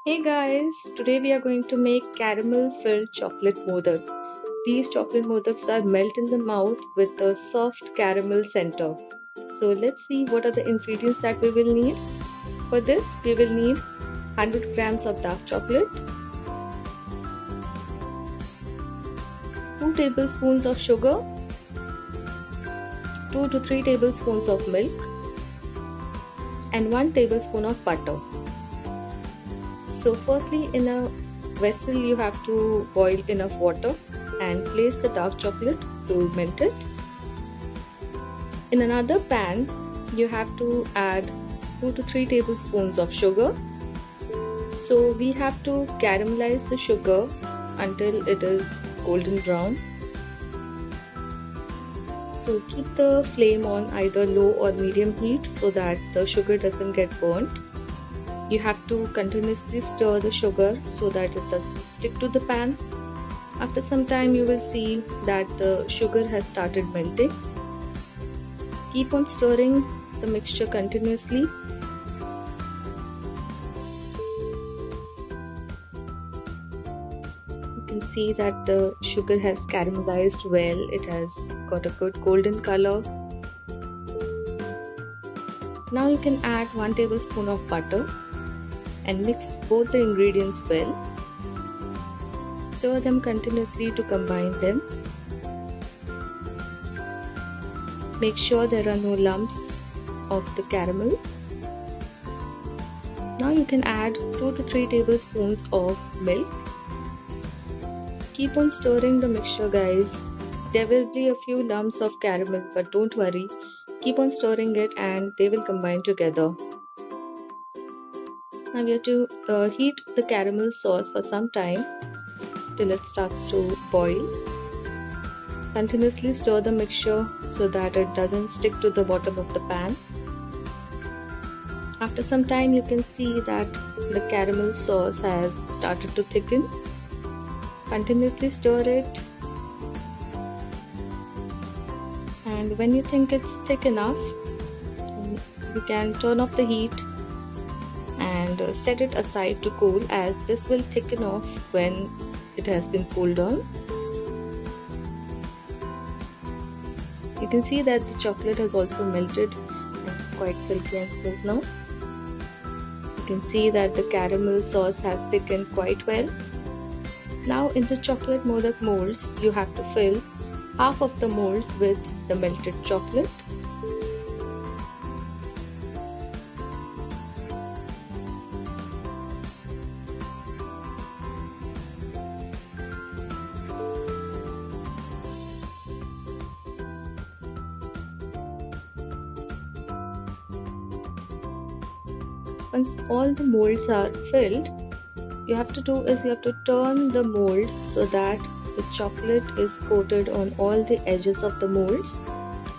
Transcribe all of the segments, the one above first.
Hey guys, today we are going to make caramel filled chocolate modak. These chocolate modaks are melt in the mouth with a soft caramel center. So let's see what are the ingredients that we will need. For this, we will need 100 grams of dark chocolate, 2 tablespoons of sugar, 2 to 3 tablespoons of milk, and 1 tablespoon of butter. So firstly, in a vessel you have to boil enough water and place the dark chocolate to melt it. In another pan, you have to add 2 to 3 tablespoons of sugar. So we have to caramelize the sugar until it is golden brown. So keep the flame on either low or medium heat so that the sugar doesn't get burnt. You have to continuously stir the sugar so that it doesn't stick to the pan. After some time you will see that the sugar has started melting. Keep on stirring the mixture continuously. You can see that the sugar has caramelized well. It has got a good golden color. Now you can add 1 tablespoon of butter and mix both the ingredients well. Stir them continuously to combine them. Make sure there are no lumps of the caramel. Now you can add 2 to 3 tablespoons of milk. Keep on stirring the mixture, guys. There will be a few lumps of caramel, but don't worry. Keep on stirring it and they will combine together. Now we have to heat the caramel sauce for some time till it starts to boil. Continuously stir the mixture so that it doesn't stick to the bottom of the pan. After some time you can see that the caramel sauce has started to thicken. Continuously stir it, and when you think it's thick enough, you can turn off the heat and set it aside to cool, as this will thicken off when it has been cooled down. You can see that the chocolate has also melted and it's quite silky and smooth now. You can see that the caramel sauce has thickened quite well. Now in the chocolate modak molds, you have to fill half of the molds with the melted chocolate. Once all the molds are filled, you have to turn the mold so that the chocolate is coated on all the edges of the molds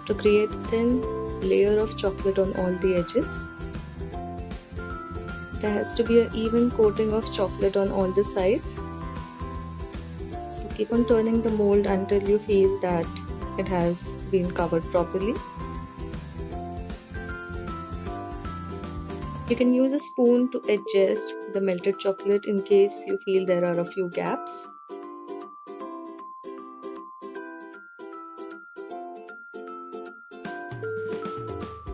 to create a thin layer of chocolate on all the edges. There has to be an even coating of chocolate on all the sides. So keep on turning the mold until you feel that it has been covered properly. You can use a spoon to adjust the melted chocolate in case you feel there are a few gaps.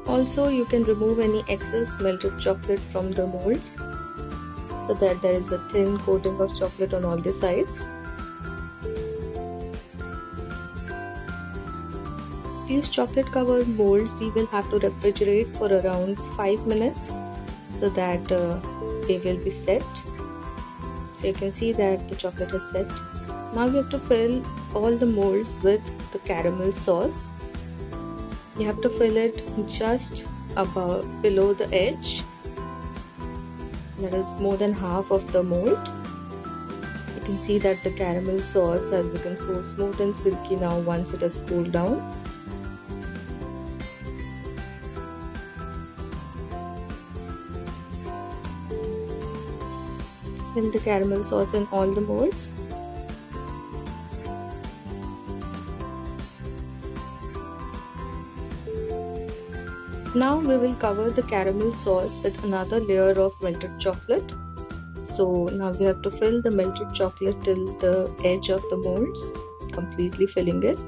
Also, you can remove any excess melted chocolate from the molds so that there is a thin coating of chocolate on all the sides. These chocolate covered molds we will have to refrigerate for around 5 minutes so that they will be set. So you can see that the chocolate is set. Now you have to fill all the molds with the caramel sauce. You have to fill it just above, below the edge. That is more than half of the mold. You can see that the caramel sauce has become so smooth and silky now once it has cooled down. Fill the caramel sauce in all the molds. Now we will cover the caramel sauce with another layer of melted chocolate. So now we have to fill the melted chocolate till the edge of the molds, completely filling it.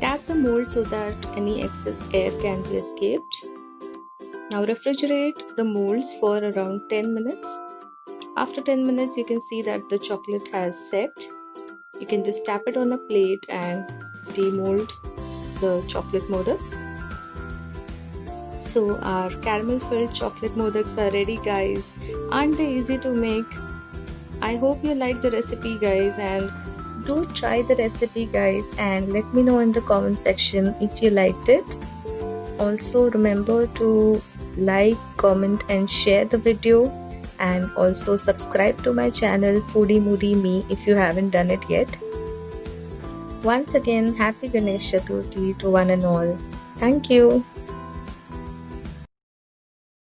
Tap the mold so that any excess air can be escaped. Now refrigerate the molds for around 10 minutes. After 10 minutes, you can see that the chocolate has set. You can just tap it on a plate and demold the chocolate modaks. So our caramel filled chocolate modaks are ready, guys. Aren't they easy to make? I hope you like the recipe, guys, and do try the recipe, guys, and let me know in the comment section if you liked it. Also remember to like, comment and share the video, and also subscribe to my channel Foodie Moodie Me if you haven't done it yet. Once again, happy Ganesh Chaturthi to one and all. Thank you.